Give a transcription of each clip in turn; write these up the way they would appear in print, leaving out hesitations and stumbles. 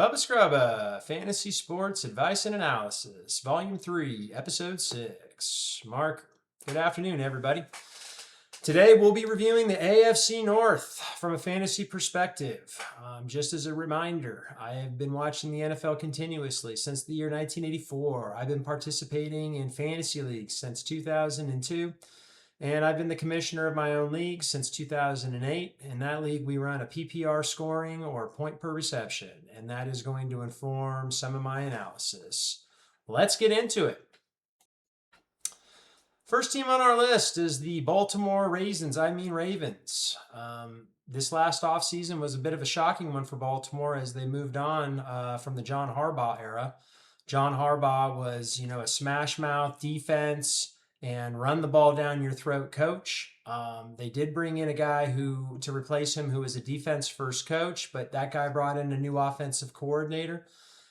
Bubba Scrubba, Fantasy Sports Advice and Analysis, Volume 3, Episode 6. Mark, good afternoon, everybody. Today we'll be reviewing the AFC North from a fantasy perspective. Just as a reminder, I have been watching the NFL continuously since the year 1984. I've been participating in fantasy leagues since 2002. And I've been the commissioner of my own league since 2008. In that league, we run a PPR scoring or point per reception, and that is going to inform some of my analysis. Let's get into it. First team on our list is the Baltimore Ravens. This last offseason was a bit of a shocking one for Baltimore as they moved on from the John Harbaugh era. John Harbaugh was, a smash mouth defense and run the ball down your throat coach. They did bring in a guy to replace him who was a defense first coach, but that guy brought in a new offensive coordinator.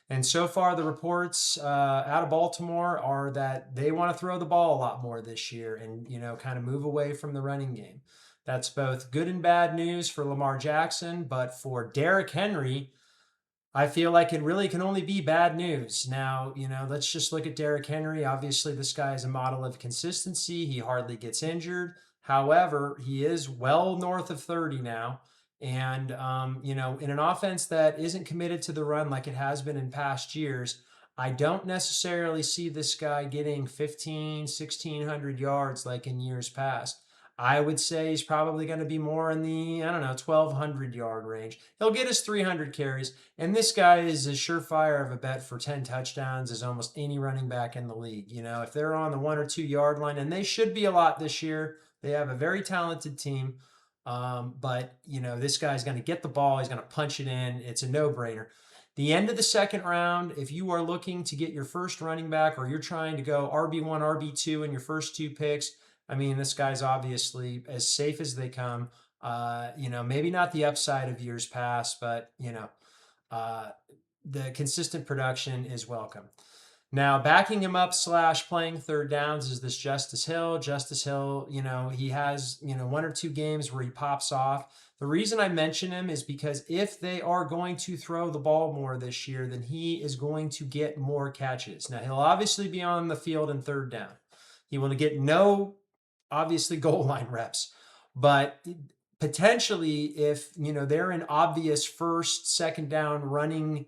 And so far, the reports out of Baltimore are that they want to throw the ball a lot more this year and, kind of move away from the running game. That's both good and bad news for Lamar Jackson, but for Derrick Henry, I feel like it really can only be bad news. Now, let's just look at Derrick Henry. Obviously, this guy is a model of consistency. He hardly gets injured. However, he is well north of 30 now. And, in an offense that isn't committed to the run like it has been in past years, I don't necessarily see this guy getting 1,600 yards like in years past. I would say he's probably going to be more in the, 1,200 yard range. He'll get his 300 carries. And this guy is as surefire of a bet for 10 touchdowns as almost any running back in the league. If they're on the 1 or 2 yard line, and they should be a lot this year, they have a very talented team. But this guy's going to get the ball. He's going to punch it in. It's a no-brainer. The end of the second round, if you are looking to get your first running back or you're trying to go RB1, RB2 in your first 2 picks, this guy's obviously as safe as they come. Maybe not the upside of years past, but, the consistent production is welcome. Now, backing him up / playing third downs is this Justice Hill. Justice Hill, he has, 1 or 2 games where he pops off. The reason I mention him is because if they are going to throw the ball more this year, then he is going to get more catches. Now, he'll obviously be on the field in third down. He will get no, obviously, goal line reps. But potentially, if, they're in obvious first, second down running,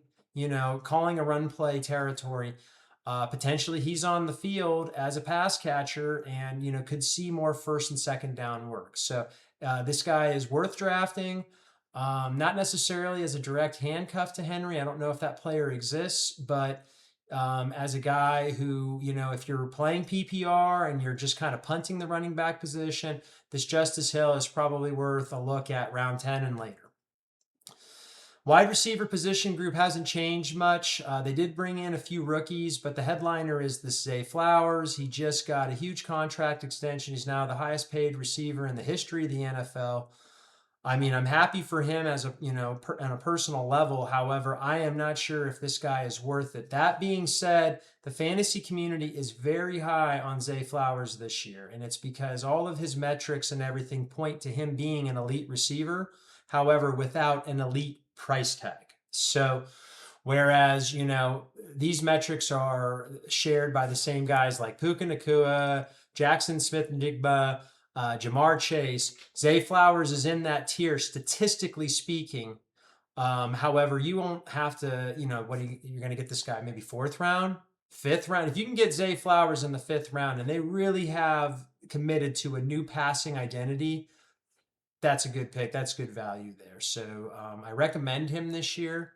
calling a run play territory, potentially he's on the field as a pass catcher and, could see more first and second down work. So this guy is worth drafting, not necessarily as a direct handcuff to Henry. I don't know if that player exists, but as a guy who, if you're playing PPR and you're just kind of punting the running back position, this Justice Hill is probably worth a look at round 10 and later. Wide receiver position group hasn't changed much. They did bring in a few rookies, but the headliner is the Zay Flowers. He just got a huge contract extension. He's now the highest paid receiver in the history of the NFL. I'm happy for him as on a personal level. However, I am not sure if this guy is worth it. That being said, the fantasy community is very high on Zay Flowers this year, and it's because all of his metrics and everything point to him being an elite receiver. However, without an elite price tag. So whereas, these metrics are shared by the same guys like Puka Nacua, Jackson Smith-Njigba, Jamar Chase, Zay Flowers is in that tier statistically speaking. However, you won't have to, you're going to get this guy maybe 4th round, 5th round. If you can get Zay Flowers in the 5th round and they really have committed to a new passing identity, that's a good pick. That's good value there. So I recommend him this year.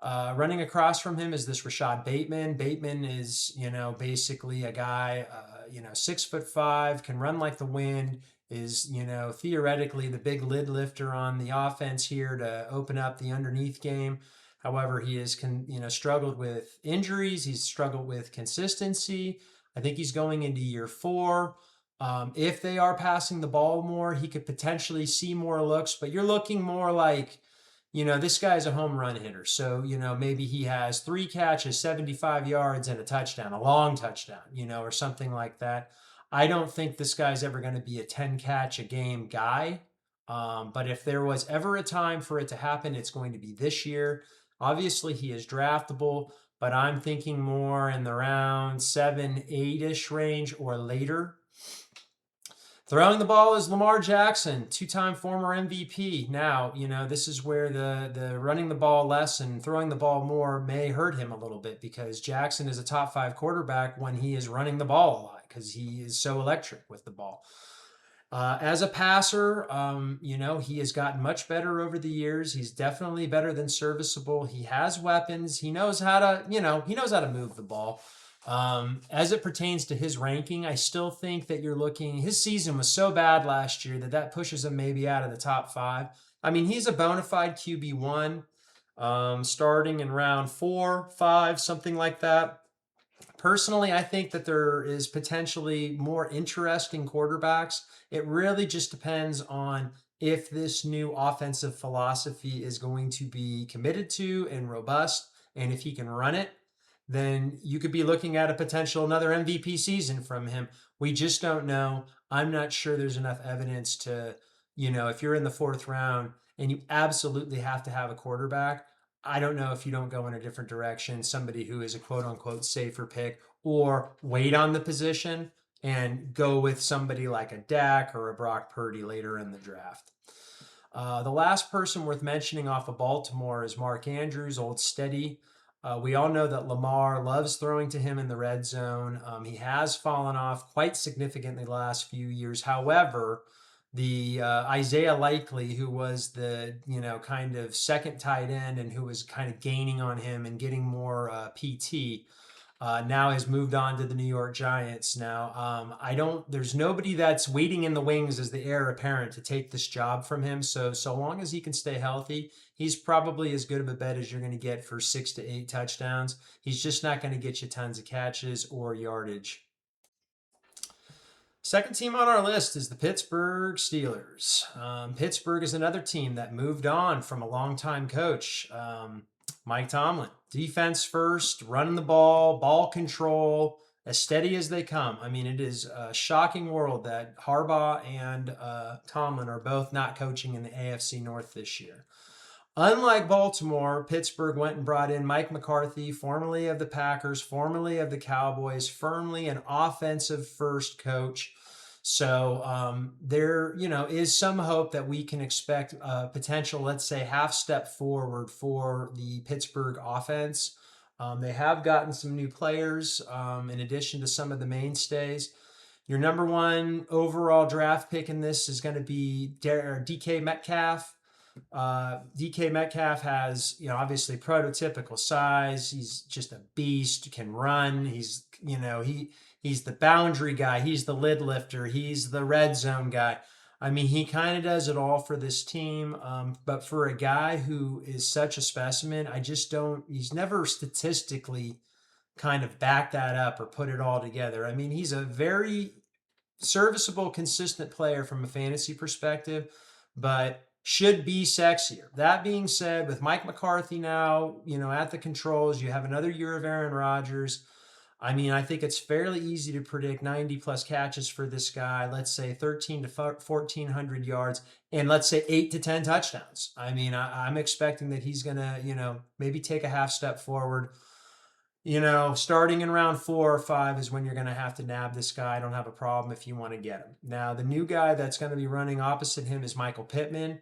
Running across from him is this Rashad Bateman. Bateman is, basically a guy, 6'5", can run like the wind, is, theoretically the big lid lifter on the offense here to open up the underneath game. However, he has, struggled with injuries. He's struggled with consistency. I think he's going into year 4. If they are passing the ball more, he could potentially see more looks, but you're looking more like, this guy's a home run hitter. So, maybe he has 3 catches, 75 yards and a touchdown, a long touchdown, or something like that. I don't think this guy's ever going to be a 10 catch a game guy. But if there was ever a time for it to happen, it's going to be this year. Obviously, he is draftable, but I'm thinking more in the round 7, 8-ish range or later. Throwing the ball is Lamar Jackson, two-time former MVP. Now, this is where the running the ball less and throwing the ball more may hurt him a little bit, because Jackson is a top 5 quarterback when he is running the ball a lot, because he is so electric with the ball. As a passer, he has gotten much better over the years. He's definitely better than serviceable. He has weapons. He knows how to move the ball. As it pertains to his ranking, I still think that his season was so bad last year that pushes him maybe out of the top 5. I mean, he's a bona fide QB1, starting in round 4, 5, something like that. Personally, I think that there is potentially more interesting quarterbacks. It really just depends on if this new offensive philosophy is going to be committed to and robust, and if he can run it, then you could be looking at a potential another MVP season from him. We just don't know. I'm not sure there's enough evidence to, if you're in the 4th round and you absolutely have to have a quarterback, I don't know if you don't go in a different direction, somebody who is a quote unquote safer pick, or wait on the position and go with somebody like a Dak or a Brock Purdy later in the draft. The last person worth mentioning off of Baltimore is Mark Andrews, old steady. We all know that Lamar loves throwing to him in the red zone. He has fallen off quite significantly the last few years. However, the Isaiah Likely, who was the kind of second tight end and who was kind of gaining on him and getting more PT, now has moved on to the New York Giants. Now, there's nobody that's waiting in the wings as the heir apparent to take this job from him. So long as he can stay healthy, he's probably as good of a bet as you're going to get for 6 to 8 touchdowns. He's just not going to get you tons of catches or yardage. Second team on our list is the Pittsburgh Steelers. Pittsburgh is another team that moved on from a longtime coach, Mike Tomlin. Defense first, running the ball control, as steady as they come. I mean, it is a shocking world that Harbaugh and Tomlin are both not coaching in the AFC North this year. Unlike Baltimore, Pittsburgh went and brought in Mike McCarthy, formerly of the Packers, formerly of the Cowboys, firmly an offensive first coach. So there, is some hope that we can expect a potential, let's say, half step forward for the Pittsburgh offense. They have gotten some new players in addition to some of the mainstays. Your number 1 overall draft pick in this is going to be DK Metcalf. DK Metcalf has, obviously prototypical size. He's just a beast, can run. He's, he's the boundary guy. He's the lid lifter. He's the red zone guy. I mean, he kind of does it all for this team. But for a guy who is such a specimen, he's never statistically kind of backed that up or put it all together. I mean, he's a very serviceable, consistent player from a fantasy perspective, but should be sexier. That being said, with Mike McCarthy now, at the controls, you have another year of Aaron Rodgers. I mean, I think it's fairly easy to predict 90 plus catches for this guy. Let's say 13 to 1,400 yards, and let's say 8 to 10 touchdowns. I mean, I'm expecting that he's going to, maybe take a half step forward. Starting in round 4 or 5 is when you're going to have to nab this guy. I don't have a problem if you want to get him. Now, the new guy that's going to be running opposite him is Michael Pittman,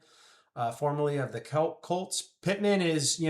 formerly of the Colts. Pittman is,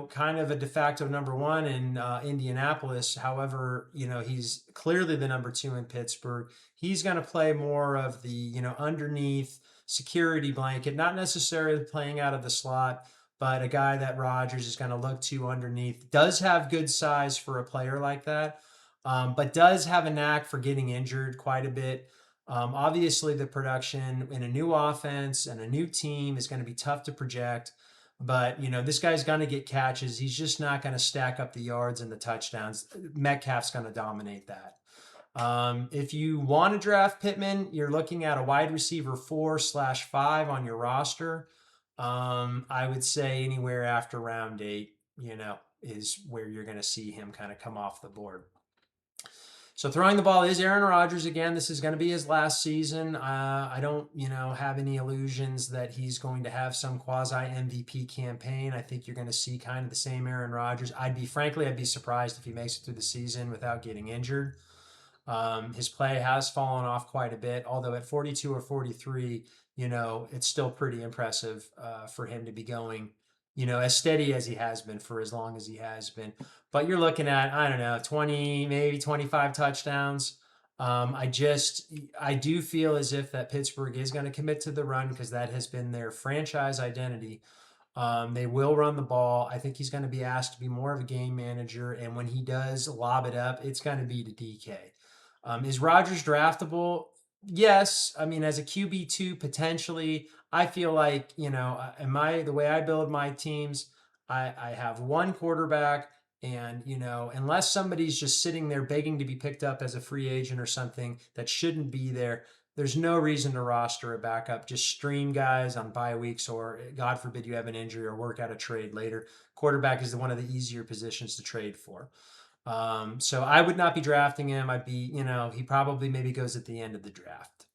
kind of a de facto number 1 in Indianapolis. However, he's clearly the number 2 in Pittsburgh. He's going to play more of the, underneath security blanket, not necessarily playing out of the slot, but a guy that Rodgers is going to look to underneath. Does have good size for a player like that, but does have a knack for getting injured quite a bit. Obviously, the production in a new offense and a new team is going to be tough to project, but this guy's going to get catches. He's just not going to stack up the yards and the touchdowns. Metcalf's going to dominate that. If you want to draft Pittman, you're looking at a wide receiver 4/5 on your roster. I would say anywhere after round 8, is where you're going to see him kind of come off the board. So throwing the ball is Aaron Rodgers again. This is going to be his last season. I don't, have any illusions that he's going to have some quasi MVP campaign. I think you're going to see kind of the same Aaron Rodgers. I'd be surprised if he makes it through the season without getting injured. His play has fallen off quite a bit, although at 42 or 43, it's still pretty impressive for him to be going, as steady as he has been for as long as he has been. But you're looking at, I don't know, 20, maybe 25 touchdowns. I do feel as if that Pittsburgh is going to commit to the run because that has been their franchise identity. They will run the ball. I think he's going to be asked to be more of a game manager. And when he does lob it up, it's going to be to DK. Is Rodgers draftable? Yes. I mean, as a QB2, potentially. I feel like, the way I build my teams, I have one quarterback, and, unless somebody's just sitting there begging to be picked up as a free agent or something that shouldn't be there, there's no reason to roster a backup. Just stream guys on bye weeks, or God forbid you have an injury, or work out a trade later. Quarterback is one of the easier positions to trade for. So I would not be drafting him. I'd be, he probably maybe goes at the end of the draft.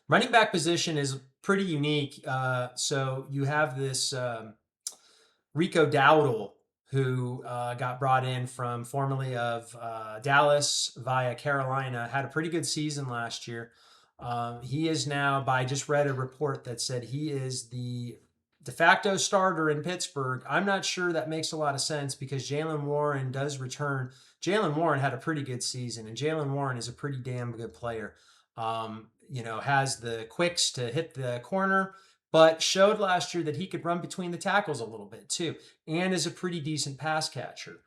Running back position is pretty unique. So you have this Rico Dowdle, who got brought in from formerly of Dallas via Carolina, had a pretty good season last year. He is now, I just read a report that said he is the de facto starter in Pittsburgh. I'm not sure that makes a lot of sense because Jaylen Warren does return. Jaylen Warren had a pretty good season, and Jaylen Warren is a pretty damn good player. Has the quicks to hit the corner, but showed last year that he could run between the tackles a little bit too, and is a pretty decent pass catcher.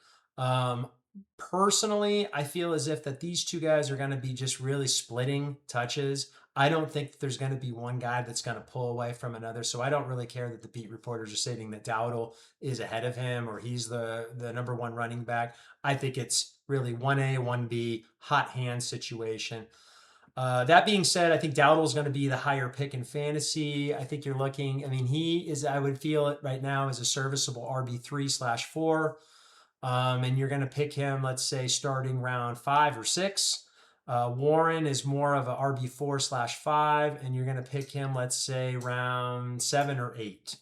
Personally, I feel as if that these two guys are going to be just really splitting touches. I don't think that there's going to be one guy that's going to pull away from another. So I don't really care that the beat reporters are saying that Dowdle is ahead of him or he's the number one running back. I think it's really 1A, 1B, hot hand situation. That being said, I think Dowdle is going to be the higher pick in fantasy. I think you're looking, he is, I would feel it right now as a serviceable RB3/4. And you're going to pick him, let's say, starting round 5 or 6. Warren is more of a RB4/5, and you're going to pick him, let's say, round 7 or 8.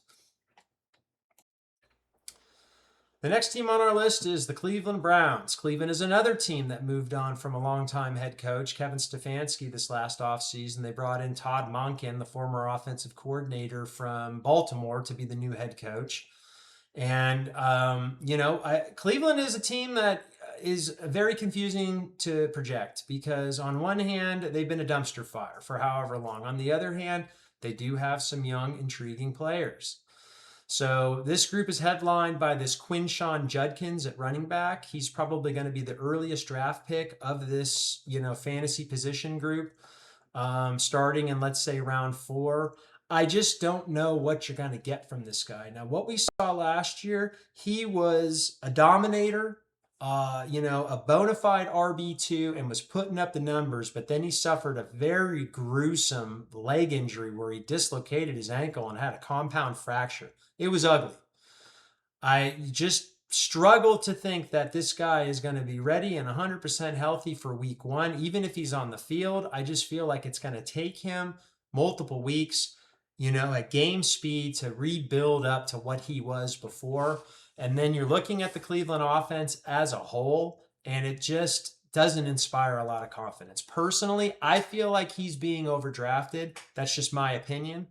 The next team on our list is the Cleveland Browns. Cleveland is another team that moved on from a longtime head coach, Kevin Stefanski, this last offseason. They brought in Todd Monken, the former offensive coordinator from Baltimore, to be the new head coach. And, Cleveland is a team that is very confusing to project because on one hand, they've been a dumpster fire for however long. On the other hand, they do have some young, intriguing players. So this group is headlined by this Quinshawn Judkins at running back. He's probably going to be the earliest draft pick of this, fantasy position group, starting in, let's say, round 4. I just don't know what you're going to get from this guy. Now, what we saw last year, he was a dominator, a bona fide RB2 and was putting up the numbers, but then he suffered a very gruesome leg injury where he dislocated his ankle and had a compound fracture. It was ugly. I just struggle to think that this guy is going to be ready and 100% healthy for week 1. Even if he's on the field, I just feel like it's going to take him multiple weeks, at game speed to rebuild up to what he was before. And then you're looking at the Cleveland offense as a whole, and it just doesn't inspire a lot of confidence. Personally, I feel like he's being overdrafted. That's just my opinion.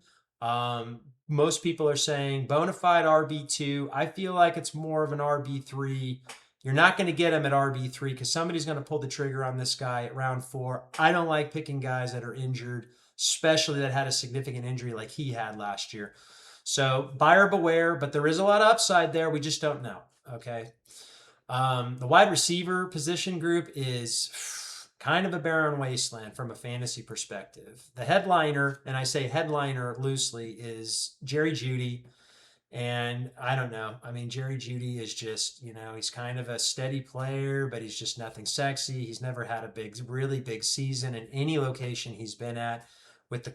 Most people are saying bona fide RB2. I feel like it's more of an RB3. You're not going to get him at RB3 because somebody's going to pull the trigger on this guy at round 4. I don't like picking guys that are injured, especially that had a significant injury like he had last year. So buyer beware, but there is a lot of upside there. We just don't know. Okay. The wide receiver position group is kind of a barren wasteland from a fantasy perspective. The headliner, and I say headliner loosely, is Jerry Jeudy. And I don't know. Jerry Jeudy is just, he's kind of a steady player, but he's just nothing sexy. He's never had a really big season in any location he's been at. With the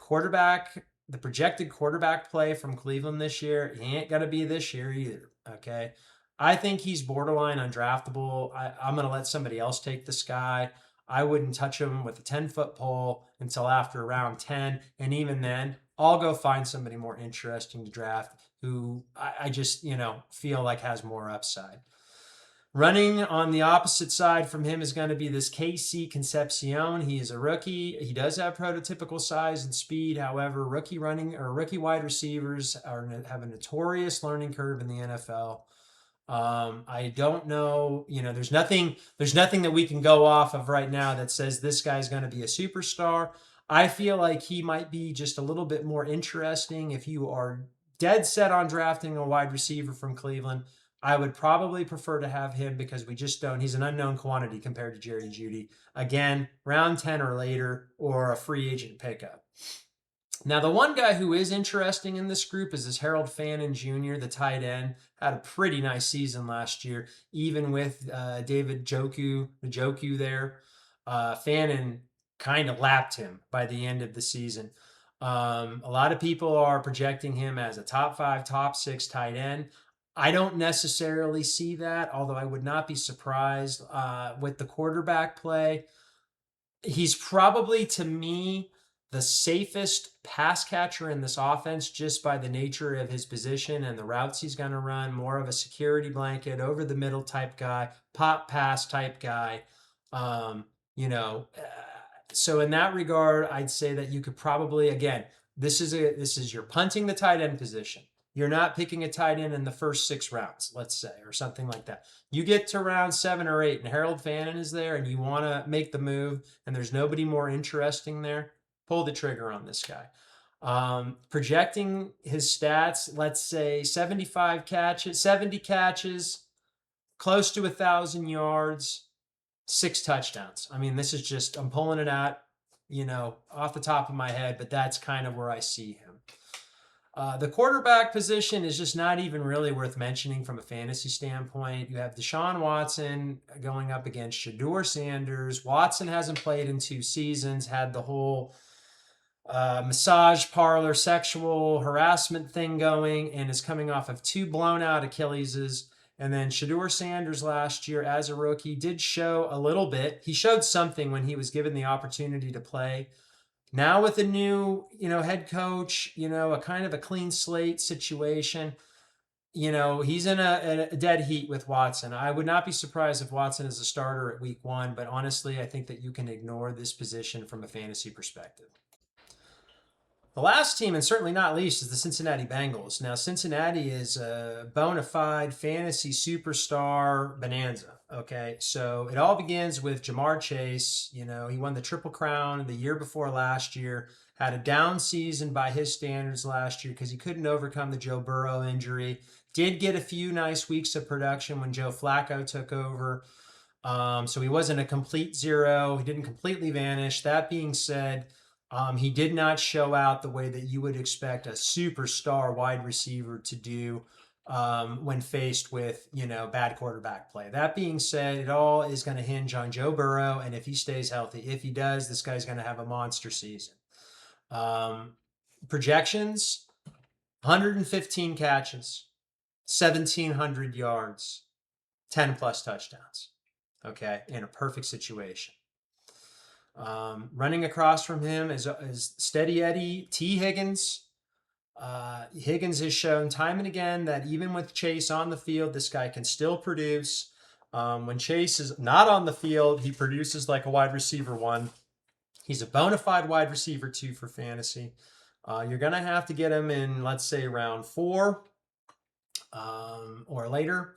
projected quarterback play from Cleveland this year, he ain't going to be this year either. Okay. I think he's borderline undraftable. I'm going to let somebody else take this guy. I wouldn't touch him with a 10-foot pole until after round 10. And even then, I'll go find somebody more interesting to draft who I just, feel like has more upside. Running on the opposite side from him is going to be this KC Concepcion. He is a rookie. He does have prototypical size and speed. However, rookie wide receivers have a notorious learning curve in the NFL. I don't know, there's nothing that we can go off of right now that says this guy's going to be a superstar. I feel like he might be just a little bit more interesting if you are dead set on drafting a wide receiver from Cleveland. I would probably prefer to have him because we just don't. He's an unknown quantity compared to Jerry Jeudy. Again, round 10 or later, or a free agent pickup. Now, the one guy who is interesting in this group is this Harold Fannin Jr., the tight end. Had a pretty nice season last year, even with David Njoku there. Fannin kind of lapped him by the end of the season. A lot of people are projecting him as a top 5, top 6 tight end. I don't necessarily see that, although I would not be surprised with the quarterback play. He's probably, to me, the safest pass catcher in this offense just by the nature of his position and the routes he's going to run. More of a security blanket, over the middle type guy, pop pass type guy. So in that regard, I'd say that you could probably, again, this is you're punting the tight end position. You're not picking a tight end in the first 6 rounds, let's say, or something like that. You get to round 7 or 8 and Harold Fannin is there and you want to make the move and there's nobody more interesting there, pull the trigger on this guy. Projecting his stats, let's say 70 catches, close to 1,000 yards, 6 touchdowns. I mean, this is just, I'm pulling it out, off the top of my head, but that's kind of where I see him. The quarterback position is just not even really worth mentioning from a fantasy standpoint. You have Deshaun Watson going up against Shedeur Sanders. Watson hasn't played in 2 seasons, had the whole massage parlor sexual harassment thing going, and is coming off of 2 blown out Achilleses. And then Shedeur Sanders last year as a rookie did show a little bit. He showed something when he was given the opportunity to play. Now with a new, head coach, a kind of a clean slate situation, he's in a dead heat with Watson. I would not be surprised if Watson is a starter at week 1, but honestly, I think that you can ignore this position from a fantasy perspective. The last team, and certainly not least, is the Cincinnati Bengals. Now, Cincinnati is a bona fide fantasy superstar bonanza. Okay, so it all begins with Jamar Chase. He won the Triple Crown the year before last year, had a down season by his standards last year because he couldn't overcome the Joe Burrow injury. Did get a few nice weeks of production when Joe Flacco took over. So he wasn't a complete zero. He didn't completely vanish. That being said, he did not show out the way that you would expect a superstar wide receiver to do when faced with, bad quarterback play. That being said, it all is going to hinge on Joe Burrow, and if he stays healthy. If he does, this guy's going to have a monster season. Projections, 115 catches, 1,700 yards, 10 plus touchdowns. Okay, in a perfect situation. Running across from him is Steady Eddie T. Higgins. Higgins has shown time and again that even with Chase on the field, this guy can still produce. When Chase is not on the field, he produces like a wide receiver 1. He's a bona fide wide receiver 2 for fantasy. You're going to have to get him in, let's say, round 4 or later.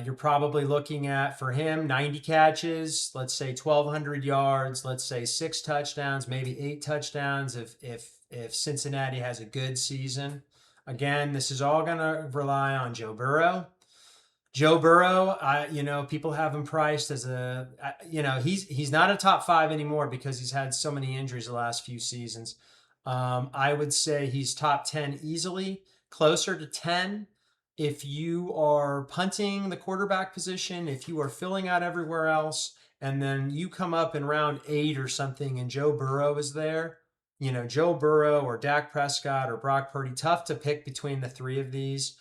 You're probably looking at, for him, 90 catches, let's say 1,200 yards, let's say 6 touchdowns, maybe 8 touchdowns if Cincinnati has a good season. Again, this is all going to rely on Joe Burrow. Joe Burrow, people have him priced as he's not a top 5 anymore because he's had so many injuries the last few seasons. I would say he's top 10 easily, closer to 10. If you are punting the quarterback position, if you are filling out everywhere else, and then you come up in round 8 or something and Joe Burrow is there, Joe Burrow or Dak Prescott or Brock Purdy, tough to pick between the 3 of these.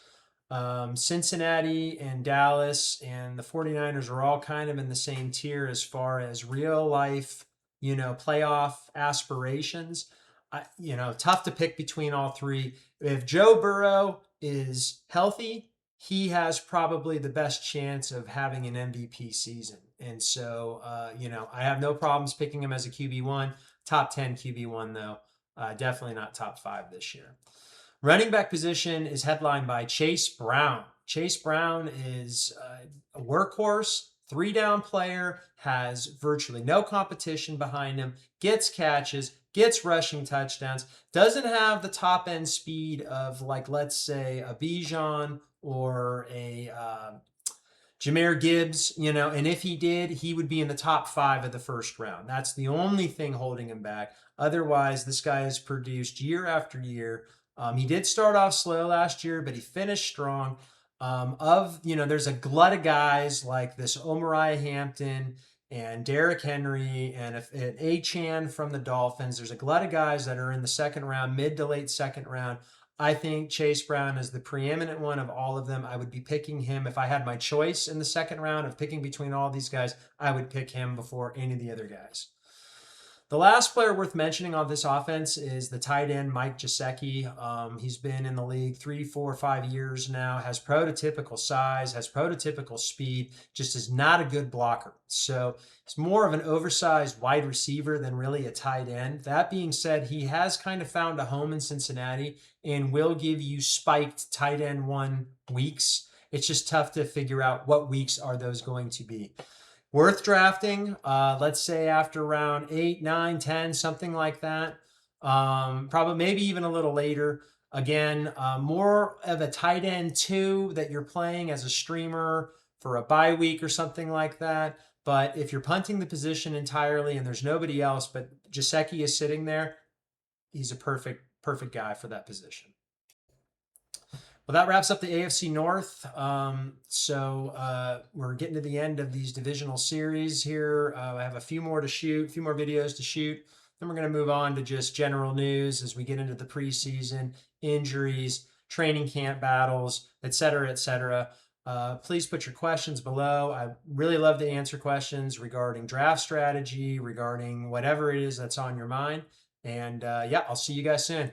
Cincinnati and Dallas and the 49ers are all kind of in the same tier as far as real life, playoff aspirations. Tough to pick between all three. If Joe Burrow is healthy, he has probably the best chance of having an MVP season. And so, I have no problems picking him as a QB1, top 10 QB1, though. Definitely not top 5 this year. Running back position is headlined by Chase Brown. Chase Brown is a workhorse, 3-down player, has virtually no competition behind him, gets catches, gets rushing touchdowns, doesn't have the top end speed of, like, let's say, a Bijan or a Jahmyr Gibbs, and if he did, he would be in the top 5 of the first round. That's the only thing holding him back. Otherwise, this guy has produced year after year. He did start off slow last year, but he finished strong. There's a glut of guys like this Omariah Hampton and Derrick Henry and Achane from the Dolphins. There's a glut of guys that are in the second round, mid to late second round. I think Chase Brown is the preeminent one of all of them. I would be picking him if I had my choice in the second round of picking between all these guys. I would pick him before any of the other guys. The last player worth mentioning on this offense is the tight end, Mike Gesicki. He's been in the league 3, 4, 5 years now, has prototypical size, has prototypical speed, just is not a good blocker. So he's more of an oversized wide receiver than really a tight end. That being said, he has kind of found a home in Cincinnati and will give you spiked tight end 1 weeks. It's just tough to figure out what weeks are those going to be. Worth drafting, let's say after round 8, 9, 10, something like that. Probably maybe even a little later. Again, more of a tight end 2 that you're playing as a streamer for a bye week or something like that. But if you're punting the position entirely and there's nobody else, but Gesicki is sitting there, he's a perfect guy for that position. Well, that wraps up the AFC North. We're getting to the end of these divisional series here. I have a few more to shoot, a few more videos to shoot. Then we're going to move on to just general news as we get into the preseason, injuries, training camp battles, et cetera, et cetera. Please put your questions below. I really love to answer questions regarding draft strategy, regarding whatever it is that's on your mind. And I'll see you guys soon.